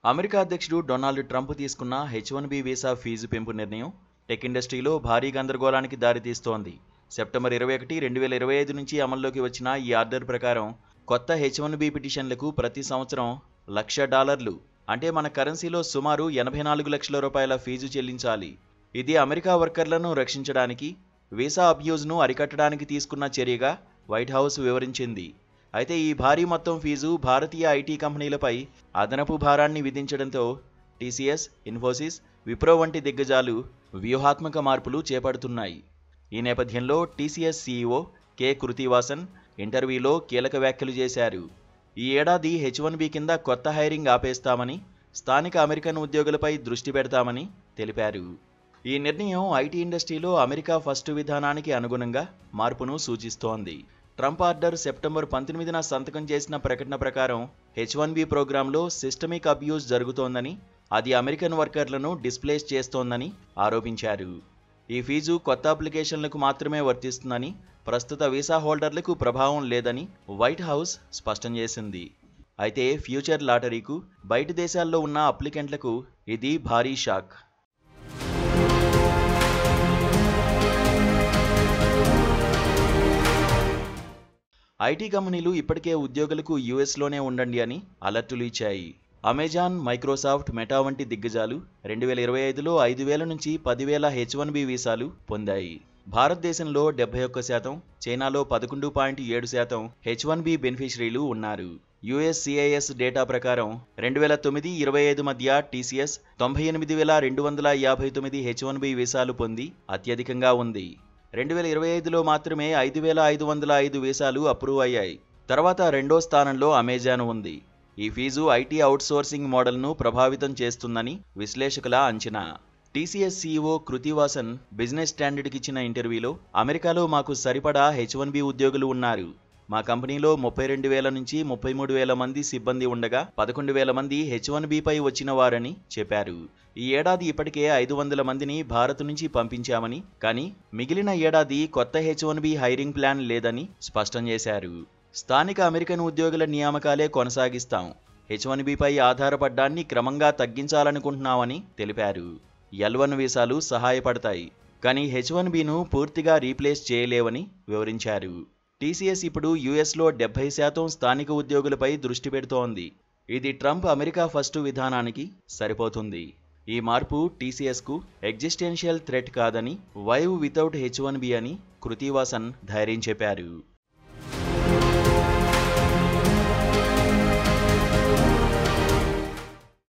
America అధ్యక్షుడు Donald Trump తీసుకున్న H1B visa fee పెంపు నిర్ణయం టెక్ ఇండస్ట్రీలో భారీ గందరగోళానికి దారితీస్తోంది. సెప్టెంబర్ 21, 2025 నుంచి అమల్లోకి వచ్చిన ఈ ఆర్డర్ ప్రకారం కొత్త H1B పిటిషన్లకు ప్రతి సంవత్సరం $1,00,000 అంటే మన కరెన్సీలో సుమారు 84 లక్షల రూపాయల ఫీజు చెల్లించాలి. ఇది అమెరికా వర్కర్లను రక్షించడానికి, వీసా అబ్యూజ్ను అరికట్టడానికి తీసుకున్న చర్యగా వైట్ హౌస్ వివరించింది. అయితే ఈ భారీ మొత్తం ఫీజు భారతీయ ఐటీ కంపెనీలపై అదనపు భారాన్ని విధించడంతో TCS, ఇన్ఫోసిస్, విప్రో వంటి దిగ్గజాలు వ్యూహాత్మక మార్పులు చేపడుతున్నాయి. ఈ నేపథ్యంలో TCS CEO K. కృతివాసన్ ఇంటర్వ్యూలో కీలక వ్యాఖ్యలు చేశారు. ఈ ఏడాది H1B కింద కొత్త హైరింగ్ ఆపేస్తామని, స్థానిక అమెరికన్ ఉద్యోగులపై దృష్టి పెడతామని తెలిపారు. ఈ నిర్ణయం ఐటీ ఇండస్ట్రీలో అమెరికా ఫస్ట్ విధానానికి అనుగుణంగా మార్పును సూచిస్తోంది. ట్రంప్ ఆర్డర్ సెప్టెంబర్ 19న సంతకం చేసిన ప్రకటన ప్రకారం H1B ప్రోగ్రాంలో సిస్టమిక్ అబ్యూజ్ జరుగుతోందని, అది అమెరికన్ వర్కర్లను డిస్ప్లేస్ చేస్తోందని ఆరోపించారు. ఈ ఫీజు కొత్త అప్లికేషన్లకు మాత్రమే వర్తిస్తుందని, ప్రస్తుత వీసా హోల్డర్లకు ప్రభావం లేదని వైట్ హౌస్ స్పష్టం చేసింది. అయితే ఫ్యూచర్ లాటరీకు, బయటి దేశాల్లో ఉన్న అప్లికెంట్లకు ఇది భారీ షాక్. ఐటీ కంపెనీలు ఇప్పటికే ఉద్యోగులకు యూఎస్లోనే ఉండండి అని అలర్టులు ఇచ్చాయి. అమెజాన్, మైక్రోసాఫ్ట్, మెటా వంటి దిగ్గజాలు 2025లో 5,000 నుంచి 10,000 H1B వీసాలు పొందాయి. భారతదేశంలో 71%, చైనాలో 11.7% H1B బెనిఫిషరీలు ఉన్నారు. USCIS డేటా ప్రకారం 2009-25 మధ్య TCS 98,259 H1B వీసాలు పొంది అత్యధికంగా ఉంది. 2025లో మాత్రమే 5,505 వీసాలు అప్రూవ్ అయ్యాయి. తర్వాత రెండో స్థానంలో అమెజాన్ ఉంది. ఈ ఫీజు ఐటీ అవుట్సోర్సింగ్ మోడల్ను ప్రభావితం చేస్తుందని విశ్లేషకుల అంచనా. TCS CEO కృతివాసన్ బిజినెస్ స్టాండర్డ్కి ఇచ్చిన ఇంటర్వ్యూలో, అమెరికాలో మాకు సరిపడా H1B ఉద్యోగులు ఉన్నారు. మా కంపెనీలో 32,000 నుంచి 33,000 మంది సిబ్బంది ఉండగా 11,000 మంది H1Bపై వచ్చిన వారని చెప్పారు. ఈ ఏడాది ఇప్పటికే 500 మందిని భారత్ నుంచి పంపించామని, కానీ మిగిలిన ఏడాది కొత్త H1B హైరింగ్ ప్లాన్ లేదని స్పష్టం చేశారు. స్థానిక అమెరికన్ ఉద్యోగుల నియామకాలే కొనసాగిస్తాం. H1Bపై ఆధారపడ్డాన్ని క్రమంగా తగ్గించాలనుకుంటున్నామని తెలిపారు. L1 వీసాలు సహాయపడతాయి, కానీ H1Bను పూర్తిగా రీప్లేస్ చేయలేవని వివరించారు. TCS ఇప్పుడు యుఎస్లో 70% స్థానిక ఉద్యోగులపై దృష్టి పెడుతోంది. ఇది ట్రంప్ అమెరికా ఫస్ట్ విధానానికి సరిపోతుంది. ఈ మార్పు TCSకు ఎగ్జిస్టెన్షియల్ థ్రెట్ కాదని, వైవ్ వితౌట్ H1B అని కృతివాసన్ ధైర్యం చెప్పారు.